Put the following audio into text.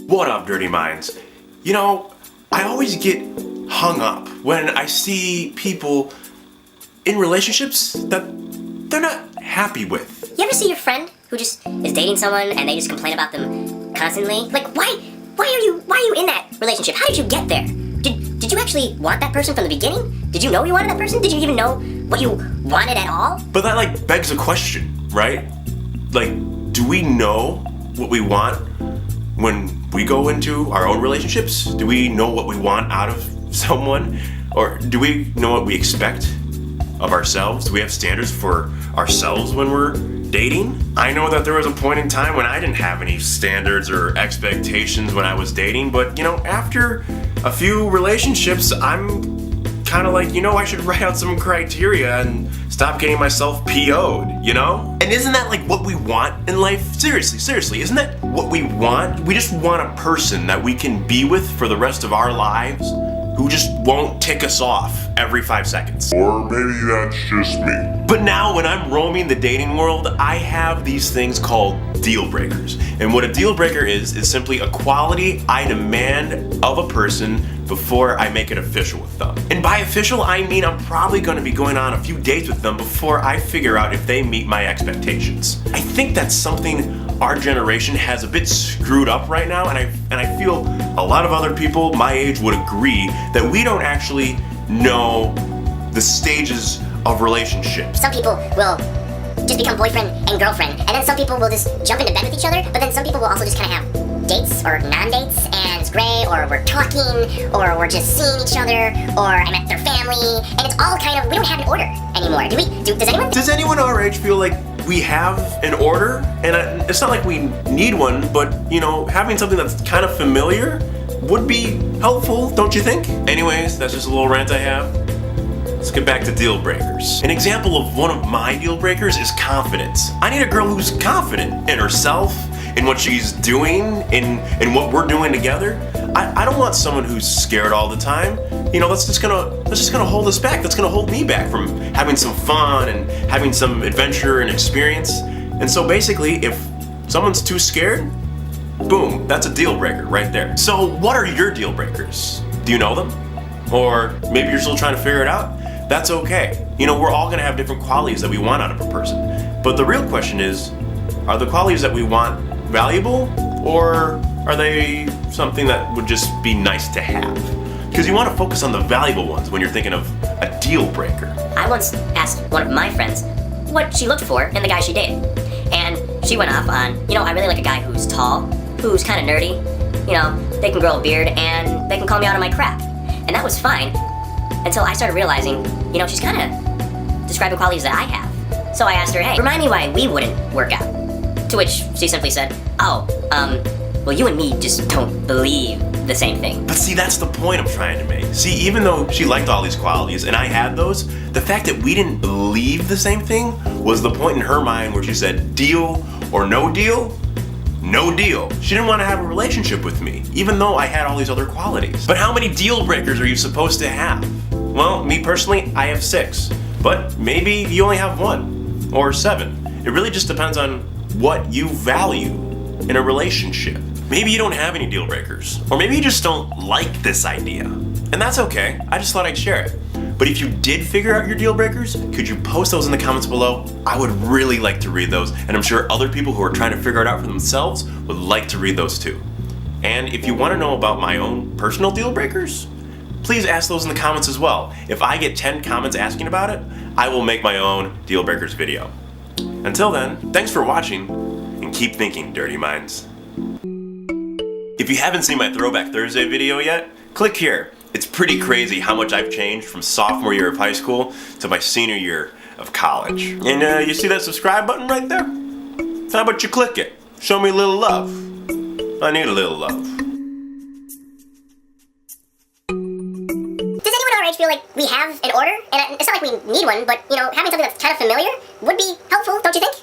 What up, Dirty Minds? You know, I always get hung up when I see people in relationships that they're not happy with. You ever see your friend who just is dating someone and they just complain about them constantly? Like, why are you in that relationship? How did you get there? Did you actually want that person from the beginning? Did you know you wanted that person? Did you even know what you wanted at all? But that begs a question, right? Do we know what we want when we go into our own relationships? Do we know what we want out of someone? Or do we know what we expect of ourselves? Do we have standards for ourselves when we're dating? I know that there was a point in time when I didn't have any standards or expectations when I was dating, but after a few relationships, I'm kind of like, I should write out some criteria and stop getting myself PO'd, And isn't that what we want in life? Seriously, isn't that what we want? We just want a person that we can be with for the rest of our lives who just won't tick us off every 5 seconds. Or maybe that's just me. But now when I'm roaming the dating world, I have these things called deal breakers. And what a deal breaker is simply a quality I demand of a person before I make it official with them. And by official, I mean I'm probably gonna be going on a few dates with them before I figure out if they meet my expectations. I think that's something our generation has a bit screwed up right now, and I feel a lot of other people my age would agree that we don't actually know the stages of relationships. Some people will just become boyfriend and girlfriend, and then some people will just jump into bed with each other, but then some people will also just kind of have dates or non-dates, and it's great, or we're talking, or we're just seeing each other, or I met their family, and it's all kind of, we don't have an order anymore. Does anyone our age feel like we have an order? And it's not like we need one, but having something that's kind of familiar would be helpful, don't you think? Anyways, that's just a little rant I have. Let's get back to deal breakers. An example of one of my deal breakers is confidence. I need a girl who's confident in herself, in what she's doing, in what we're doing together. I don't want someone who's scared all the time. That's just gonna hold us back. That's gonna hold me back from having some fun and having some adventure and experience. And so basically, if someone's too scared, boom, that's a deal breaker right there. So what are your deal breakers? Do you know them? Or maybe you're still trying to figure it out? That's okay. We're all gonna have different qualities that we want out of a person. But the real question is, are the qualities that we want valuable, or are they something that would just be nice to have? Because you want to focus on the valuable ones when you're thinking of a deal breaker. I once asked one of my friends what she looked for in the guy she dated. And she went off on, I really like a guy who's tall, who's kind of nerdy, they can grow a beard, and they can call me out on my crap. And that was fine until I started realizing, she's kind of describing qualities that I have. So I asked her, hey, remind me why we wouldn't work out. To which she simply said, well, you and me just don't believe the same thing. But see, that's the point I'm trying to make. See, even though she liked all these qualities and I had those, the fact that we didn't believe the same thing was the point in her mind where she said, deal or no deal? No deal. She didn't want to have a relationship with me, even though I had all these other qualities. But how many deal breakers are you supposed to have? Well, me personally, I have 6. But maybe you only have 1 or 7. It really just depends on what you value in a relationship. Maybe you don't have any deal breakers, or maybe you just don't like this idea. And that's okay, I just thought I'd share it. But if you did figure out your deal breakers, could you post those in the comments below? I would really like to read those, and I'm sure other people who are trying to figure it out for themselves would like to read those too. And if you want to know about my own personal deal breakers, please ask those in the comments as well. If I get 10 comments asking about it, I will make my own deal breakers video. Until then, thanks for watching, and keep thinking, Dirty Minds. If you haven't seen my Throwback Thursday video yet, click here. It's pretty crazy how much I've changed from sophomore year of high school to my senior year of college. And you see that subscribe button right there? How about you click it? Show me a little love. I need a little love. Does anyone our age feel like we have an order? And it's not like we need one, but having something that's kind of familiar would be helpful, don't you think?